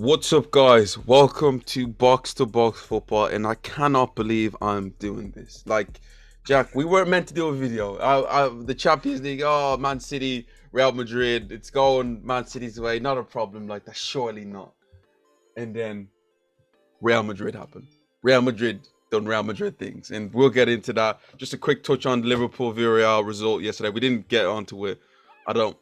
What's up, guys? Welcome to Box Football, and I cannot believe I'm doing this. Like, Jack, we weren't meant to do a video. The Champions League, oh, Man City, Real Madrid, it's going Man City's way, not a problem. Like, that's surely not. And then Real Madrid happened. Real Madrid done Real Madrid things, and we'll get into that. Just a quick touch on the Liverpool Villarreal result yesterday. We didn't get onto it. I don't.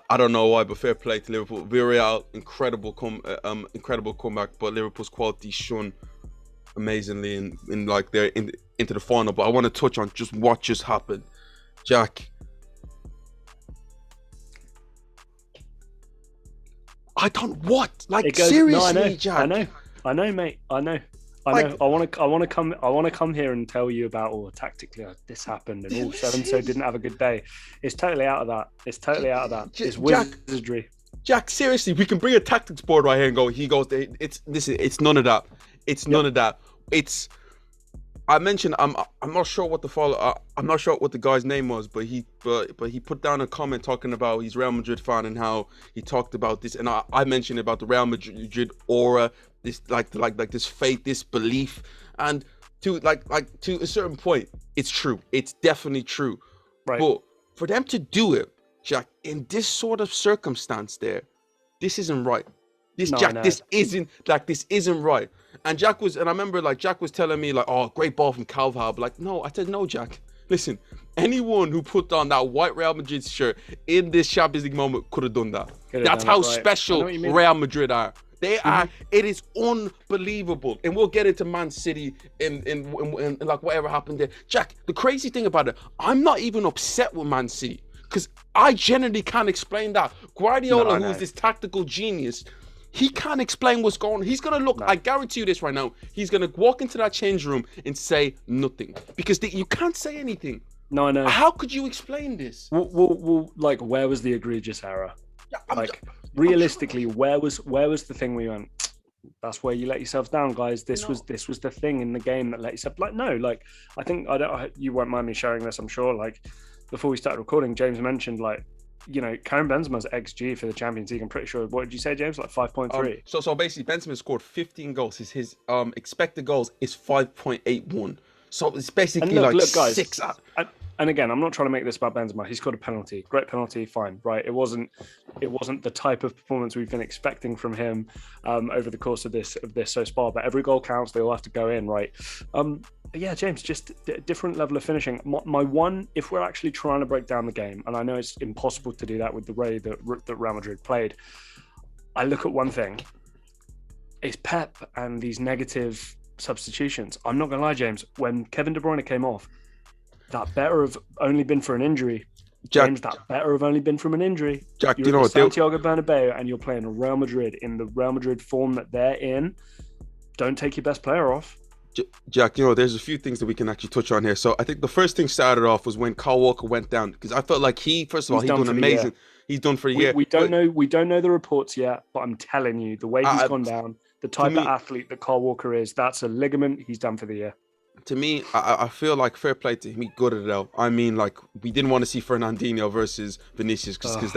I don't know why, but fair play to Liverpool. Villarreal, incredible comeback, but Liverpool's quality shone amazingly in like they're into the final. But I want to touch on just what just happened, Jack. I don't what like seriously, no, I know, Jack. I know, mate. I know. Like, I want to come here and tell you about tactically this happened and so and so didn't have a good day. It's totally out of that. It's wizardry. Jack, seriously, we can bring a tactics board right here and go. He goes. It's none of that. It's none of that. It's. I mentioned I'm not sure what I'm not sure what the guy's name was, but he put down a comment talking about he's Real Madrid fan and how he talked about this, and I mentioned about the Real Madrid aura, this like this faith, this belief, and to to a certain point, it's true. It's definitely true. Right. But for them to do it, Jack, in this sort of circumstance, this isn't right. This isn't right. And I remember Jack was telling me oh, great ball from Calvin. Like, no, I said, no, Jack. Listen, anyone who put on that white Real Madrid shirt in this Champions League moment could have done that. That's how special Real Madrid are. They are. It is unbelievable. And we'll get into Man City and like whatever happened there. Jack, the crazy thing about it, I'm not even upset with Man City because I genuinely can't explain that. Guardiola, who is this tactical genius, he can't explain what's going on. He's going to look, I guarantee you this right now, he's going to walk into that change room and say nothing. Because you can't say anything. No, I know. How could you explain this? Well, like, where was the egregious error? Realistically, where was the thing where you went, that's where you let yourselves down, guys. This was the thing in the game that let yourself, I think, you won't mind me sharing this, I'm sure. Like, before we started recording, James mentioned, Karim Benzema's XG for the Champions League. I'm pretty sure. What did you say, James? 5.3. So basically, Benzema scored 15 goals. His expected goals is 5.81. So it's basically look, guys, 6. And again, I'm not trying to make this about Benzema. He scored a penalty. Great penalty, fine, right? It wasn't the type of performance we've been expecting from him over the course of this so far. But every goal counts. They all have to go in, right? Yeah, James, just a different level of finishing. My one, if we're actually trying to break down the game, and I know it's impossible to do that with the way that Real Madrid played, I look at one thing. It's Pep and these negative substitutions. I'm not going to lie, James, when Kevin De Bruyne came off, that better have only been for an injury. Jack, James, that better have only been from an injury. Jack, you're at Santiago Bernabeu and you're playing Real Madrid in the Real Madrid form that they're in. Don't take your best player off. Jack, there's a few things that we can actually touch on here. So I think the first thing started off was when Kyle Walker went down, because I felt like he's done amazing. He's done for the year. We don't know the reports yet, but I'm telling you, the way he's gone down, the type of athlete that Kyle Walker is, that's a ligament. He's done for the year. To me, I feel like fair play to him. He gutted it out. I mean, we didn't want to see Fernandinho versus Vinicius because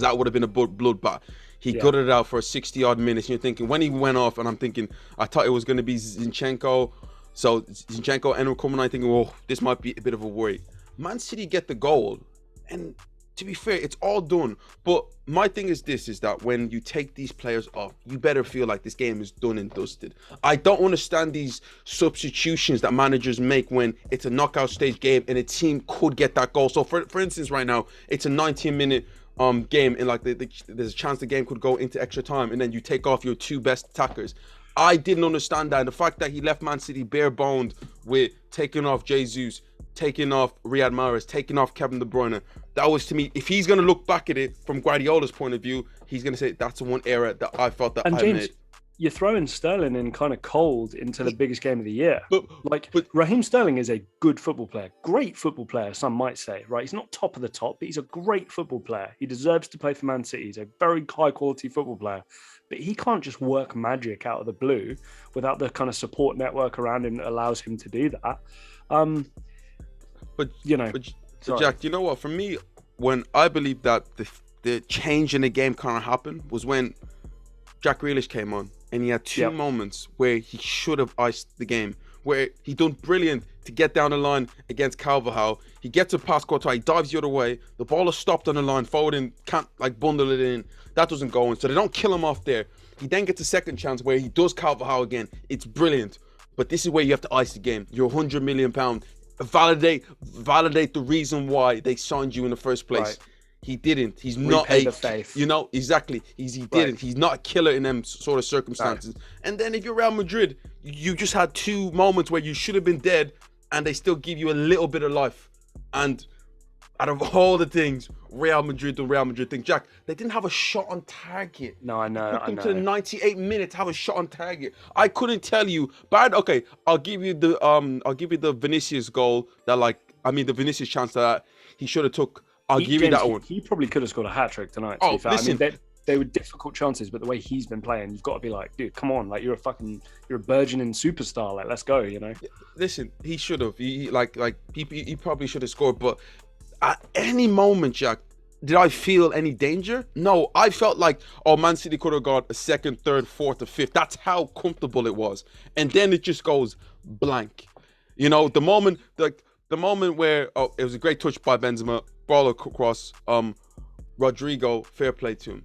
that would have been a bloodbath. He gutted it out for 60-odd minutes. And you're thinking, when he went off, and I'm thinking, I thought it was going to be Zinchenko. So Zinchenko and coming on, thinking, oh, this might be a bit of a worry. Man City get the goal, and to be fair, it's all done. But my thing is that when you take these players off, you better feel like this game is done and dusted. I don't understand these substitutions that managers make when it's a knockout stage game and a team could get that goal. So for instance, right now, it's a 19-minute game, and there's a chance the game could go into extra time, and then you take off your two best attackers. I didn't understand that. And the fact that he left Man City bare-boned with taking off Jesus, taking off Riyad Mahrez, taking off Kevin De Bruyne, that was, to me, if he's going to look back at it from Guardiola's point of view, he's going to say that's the one error that I felt that I made. You're throwing Sterling in kind of cold into the biggest game of the year. But Raheem Sterling is a good football player, great football player, some might say, right? He's not top of the top, but he's a great football player. He deserves to play for Man City. He's a very high-quality football player. But he can't just work magic out of the blue without the kind of support network around him that allows him to do that. But Jack, you know what? For me, when I believe that the change in the game kind of happened was when Jack Grealish came on. and he had two Yep. moments where he should have iced the game, where he done brilliant to get down the line against Carvajal. He gets a pass Courtois, he dives the other way. The ball is stopped on the line. Foden can't like bundle it in. That doesn't go in, so they don't kill him off there. He then gets a second chance where he does Carvajal again. It's brilliant, but this is where you have to ice the game. You're £100 million. Validate the reason why they signed you in the first place. Right. He didn't. He's Repay not a, the faith. you know, exactly. He didn't. Right. He's not a killer in them sort of circumstances. Right. And then if you're Real Madrid, you just had two moments where you should have been dead, and they still give you a little bit of life. And out of all the things, Real Madrid thing, Jack, they didn't have a shot on target. No, I know. Took them to the 98 minutes to have a shot on target. I couldn't tell you. But okay, I'll give you the Vinicius goal the Vinicius chance that he should have took. I'll give you that one. He probably could have scored a hat-trick tonight, to Oh, be fair. listen. I mean, they were difficult chances, but the way he's been playing, you've got to be like, dude, come on. Like, you're a burgeoning superstar. Like, let's go, you know? Listen, he should have. He probably should have scored. But at any moment, Jack, did I feel any danger? No, I felt like, Man City could have got a second, third, fourth, or fifth. That's how comfortable it was. And then it just goes blank. You know, the moment where, it was a great touch by Benzema, ball across, Rodrygo, fair play to him.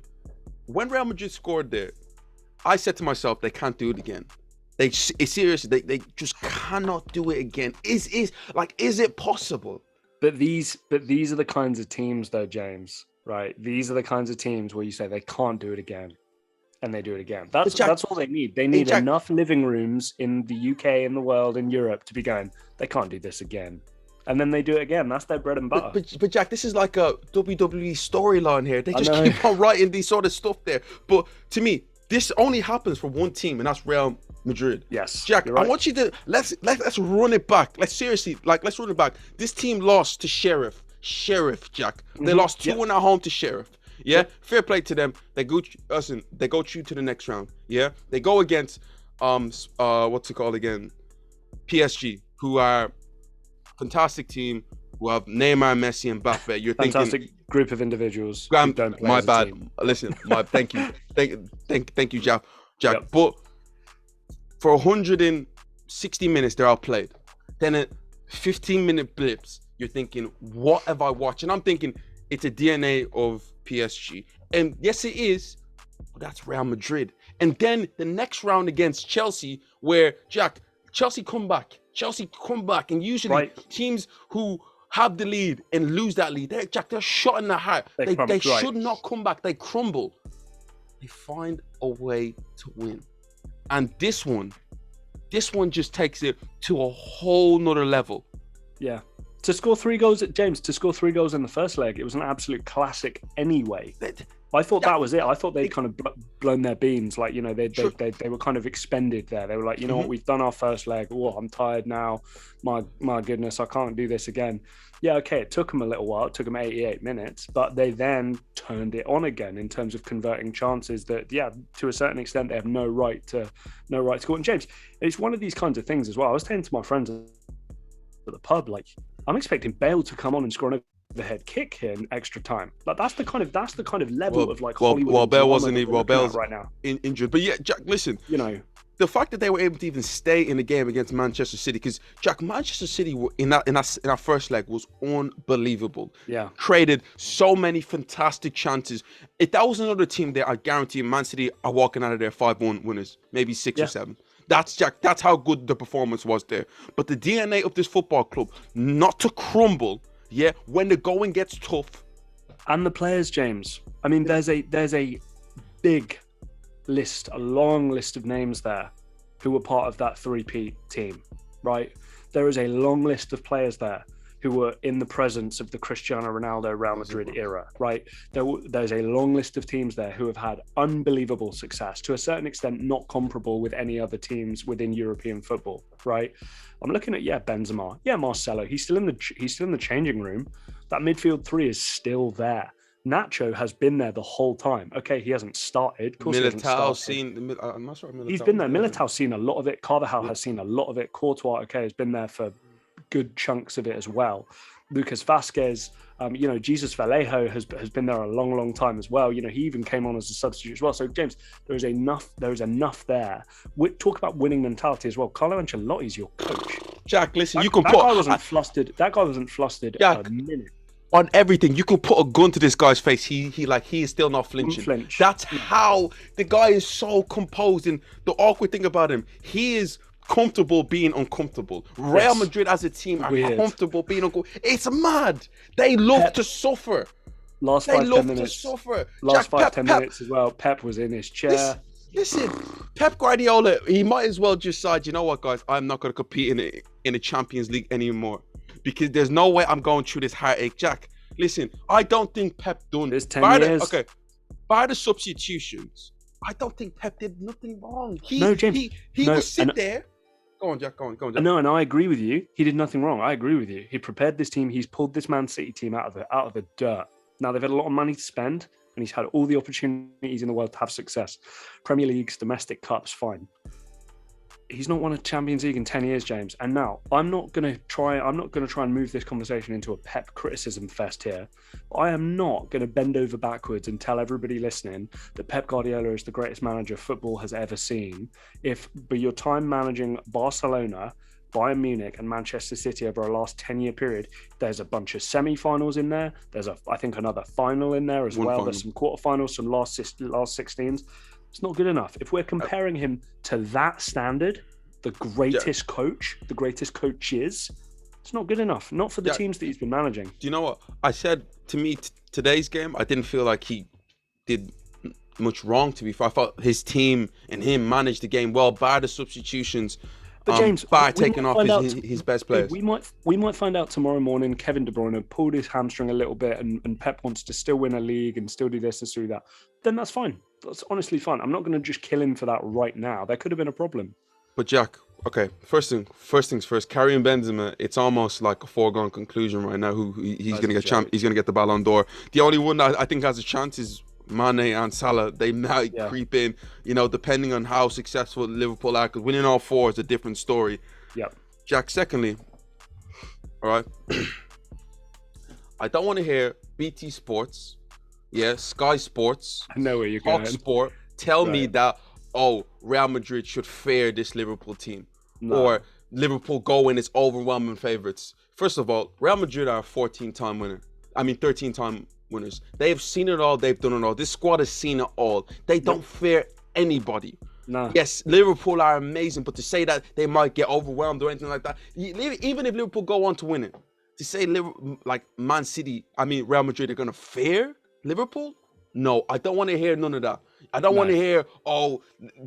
When Real Madrid scored there, I said to myself, they can't do it again. Seriously, they just cannot do it again. Is it possible? But these are the kinds of teams, though, James, right? These are the kinds of teams where you say they can't do it again, and they do it again. That's all they need. They need enough living rooms in the UK, in the world, in Europe to be going, they can't do this again. And then they do it again. That's their bread and butter. But Jack, this is like a WWE storyline here. They just keep on writing these sort of stuff there. But to me, this only happens for one team, and that's Real Madrid. Yes, Jack, right. I want you to let's run it back. Let's run it back. This team lost to Sheriff, Jack. They lost 2-1 at home to Sheriff. Yeah, fair play to them. They go through to the next round. Yeah, they go against what's it called again? PSG, who are fantastic team, who have Neymar, Messi, and Mbappe. You're fantastic thinking group of individuals. My bad. Listen, thank you, Jack. Yep. But for 160 minutes, they're outplayed. Then at 15-minute blips, you're thinking, what have I watched? And I'm thinking, it's a DNA of PSG. And yes, it is, but that's Real Madrid. And then the next round against Chelsea, where, Jack, Chelsea come back, and usually teams who have the lead and lose that lead, they're shot in the heart. They should not come back. They crumble. They find a way to win. And this one just takes it to a whole nother level. Yeah. To score 3 goals, James, in the first leg, it was an absolute classic anyway. I thought that was it. I thought they'd kind of blown their beans. Like, you know, they were kind of expended there. They were like, you know what, we've done our first leg. Oh, I'm tired now. My goodness, I can't do this again. Yeah, okay, it took them a little while. It took them 88 minutes, but they then turned it on again in terms of converting chances that, yeah, to a certain extent, they have no right to score. And James, it's one of these kinds of things as well. I was saying to my friends at the pub, like, I'm expecting Bale to come on and score an overhead kick here in extra time. Like, that's the kind of level of like Hollywood. Well, Bale wasn't even. Well, Bale's right now injured. But yeah, Jack, listen. You know, the fact that they were able to even stay in the game against Manchester City, because Jack, Manchester City in that first leg was unbelievable. Yeah, created so many fantastic chances. If that was another team there, I guarantee Man City are walking out of there 5-1 winners, maybe 6 or 7. That's Jack. That's how good the performance was there. But the DNA of this football club, not to crumble. Yeah, when the going gets tough. And the players, James. I mean, there's a big list, a long list of names there who were part of that three-peat team, right? There is a long list of players there who were in the presence of the Cristiano Ronaldo Real Madrid era, right? There's a long list of teams there who have had unbelievable success, to a certain extent not comparable with any other teams within European football, right? I'm looking at, Benzema, Marcelo, he's still in the changing room. That midfield three is still there. Nacho has been there the whole time. Okay, he hasn't started. Of course, I'm not sure. He's been there. Militao's seen a lot of it. Carvajal has seen a lot of it. Courtois, has been there for good chunks of it as well. Lucas Vasquez, Jesus Vallejo has been there a long, long time as well. He even came on as a substitute as well. So James, there is enough there. Talk about winning mentality as well. Carlo Ancelotti is your coach. Jack, listen, That guy wasn't flustered. That guy wasn't flustered Jack, a minute. On everything, you can put a gun to this guy's face. He is still not flinching. Flinch. That's how the guy is so composed. And the awkward thing about him, he is comfortable being uncomfortable. Real Madrid as a team are comfortable being uncomfortable. It's mad. They love to suffer. Last 5-10 minutes. Last 5-10 minutes as well. Pep was in his chair. Listen, Pep Guardiola, he might as well just decide, you know what, guys, I'm not going to compete in the Champions League anymore. Because there's no way I'm going through this heartache. Jack, listen, I don't think Pep done this 10 years. By the substitutions, I don't think Pep did nothing wrong. James. He will sit there. Go on, Jack. Go on, Jack. No, and I agree with you. He did nothing wrong. I agree with you. He prepared this team. He's pulled this Man City team out of the dirt. Now they've had a lot of money to spend, and he's had all the opportunities in the world to have success. Premier Leagues, domestic cups, fine. He's not won a Champions League in 10 years, James. And now I'm not going to try and move this conversation into a Pep criticism fest here. I am not going to bend over backwards and tell everybody listening that Pep Guardiola is the greatest manager football has ever seen. If by your time managing Barcelona, Bayern Munich and Manchester City over a last 10-year period, there's a bunch of semi-finals in there. There's I think another final in there as well. Final. There's some quarterfinals, some last 16s. It's not good enough. If we're comparing him to that standard, the greatest coach, the greatest coaches, it's not good enough. Not for the teams that he's been managing. Do you know what? I said to me, today's game, I didn't feel like he did much wrong, to be fair. I thought his team and him managed the game well, by the substitutions, but James, by taking off his best players. We might find out tomorrow morning Kevin De Bruyne pulled his hamstring a little bit and Pep wants to still win a league and still do this and still do that. Then that's fine. That's honestly fine. I'm not going to just kill him for that right now. There could have been a problem. But Jack, okay, first things first. Karim Benzema, it's almost like a foregone conclusion right now. He's going to get he's going to get the Ballon d'Or. The only one that I think has a chance is Mane and Salah. They might creep in, depending on how successful Liverpool are. Because winning all four is a different story. Yeah. Jack, secondly, all right, I don't want to hear BT Sports, Sky Sports, I know where you're Fox going. Sport tell me that, Real Madrid should fear this Liverpool team. No. Or Liverpool go in as overwhelming favorites. First of all, Real Madrid are a 13-time winners. They have seen it all. They've done it all. This squad has seen it all. They don't fear anybody. No. Yes, Liverpool are amazing, but to say that they might get overwhelmed or anything like that, even if Liverpool go on to win it, to say like Real Madrid are going to fear Liverpool? No, I don't want to hear none of that. I don't want to hear,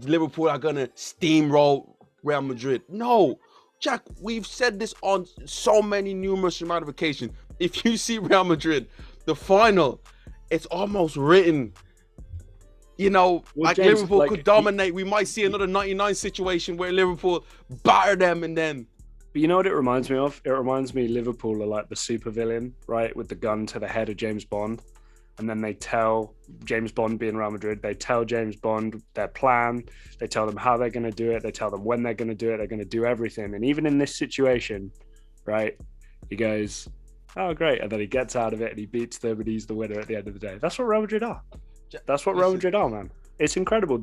Liverpool are going to steamroll Real Madrid. No, Jack, we've said this on so many numerous amount of occasions. If you see Real Madrid, the final, it's almost written. James, Liverpool could dominate. We might see another 99 situation where Liverpool batter them and then... But you know what it reminds me of? It reminds me Liverpool are like the supervillain, right? With the gun to the head of James Bond. And then they tell James Bond, being Real Madrid, they tell James Bond their plan. They tell them how they're going to do it. They tell them when they're going to do it. They're going to do everything. And even in this situation, right, he goes, oh, great. And then he gets out of it and he beats them and he's the winner at the end of the day. That's what Real Madrid are. That's what Real Madrid are, man. It's incredible.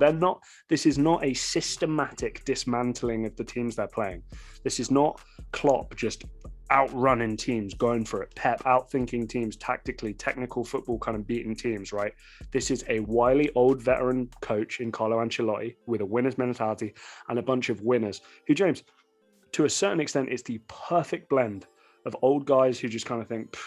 This is not a systematic dismantling of the teams they're playing. This is not Klopp just outrunning teams, going for it. Pep outthinking teams tactically, technical football kind of beating teams, right? This is a wily old veteran coach in Carlo Ancelotti with a winner's mentality and a bunch of winners who, James, to a certain extent, it's the perfect blend of old guys who just kind of think,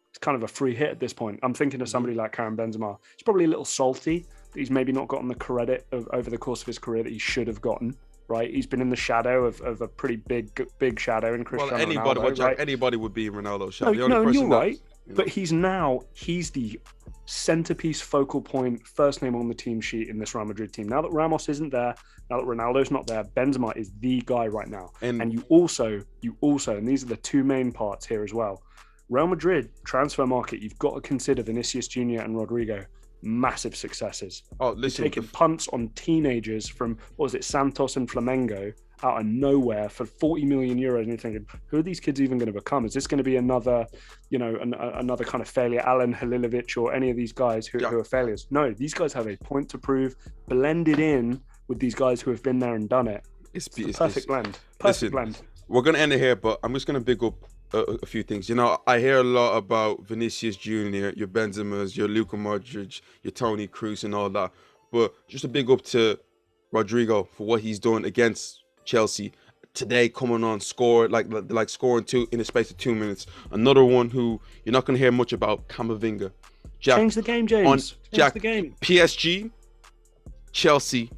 it's kind of a free hit at this point. I'm thinking of somebody like Karim Benzema. He's probably a little salty that he's maybe not gotten the credit over the course of his career that he should have gotten. Right, he's been in the shadow of a pretty big shadow in Cristiano Ronaldo. Right? Anybody would be Ronaldo's shadow. No, you're right. But he's the centerpiece, focal point, first name on the team sheet in this Real Madrid team. Now that Ramos isn't there, now that Ronaldo's not there, Benzema is the guy right now. And you also, and these are the two main parts here as well. Real Madrid transfer market, you've got to consider Vinicius Jr. and Rodrygo. Massive successes. Oh, listen, taking punts on teenagers from Santos and Flamengo out of nowhere for 40 million euros, and you're thinking, who are these kids even going to become? Is this going to be another, another kind of failure, Alan Halilovic or any of these guys who are failures? No, these guys have a point to prove, blended in with these guys who have been there and done it. It's perfect blend. Perfect blend. We're going to end it here, but I'm just going to big up a few things. I hear a lot about Vinicius Jr., your Benzemas, your Luka Modric, your Toni Kroos and all that. But just a big up to Rodrygo for what he's done against Chelsea today, coming on, scored like scoring two in the space of 2 minutes. Another one who you're not going to hear much about, Camavinga. Change the game, James. Change the game. PSG, Chelsea,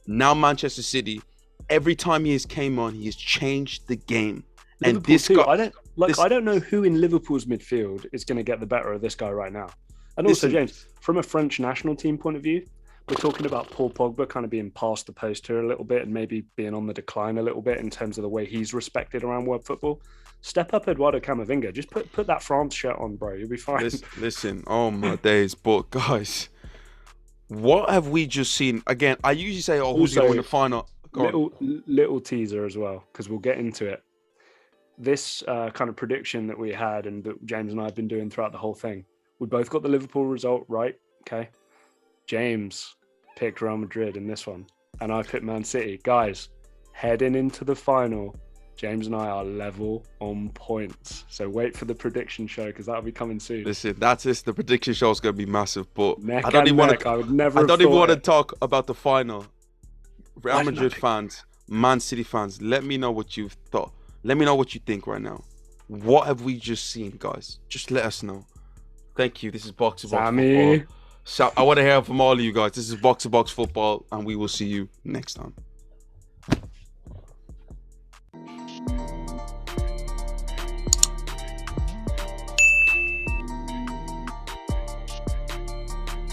now Manchester City. Every time he has came on, he has changed the game. Liverpool and this too. Guy, I don't know who in Liverpool's midfield is going to get the better of this guy right now. And also, James, from a French national team point of view, we're talking about Paul Pogba kind of being past the post here a little bit and maybe being on the decline a little bit in terms of the way he's respected around world football. Step up Eduardo Camavinga. Just put that France shirt on, bro. You'll be fine. Listen, oh my days. But guys, what have we just seen? Again, I usually say, who's going to win the final? Little teaser as well, because we'll get into it. This kind of prediction that we had and that James and I have been doing throughout the whole thing, we both got the Liverpool result right. Okay. James picked Real Madrid in this one, and I picked Man City. Guys, heading into the final, James and I are level on points. So wait for the prediction show, because that'll be coming soon. Listen, that's it. The prediction show is going to be massive, but I don't even want to talk about the final. Real Madrid fans, Man City fans, let me know what you've thought. Let me know what you think right now. What have we just seen, guys? Just let us know. Thank you. This is Box to Box Football. I want to hear from all of you guys. This is Box to Box Football, and we will see you next time.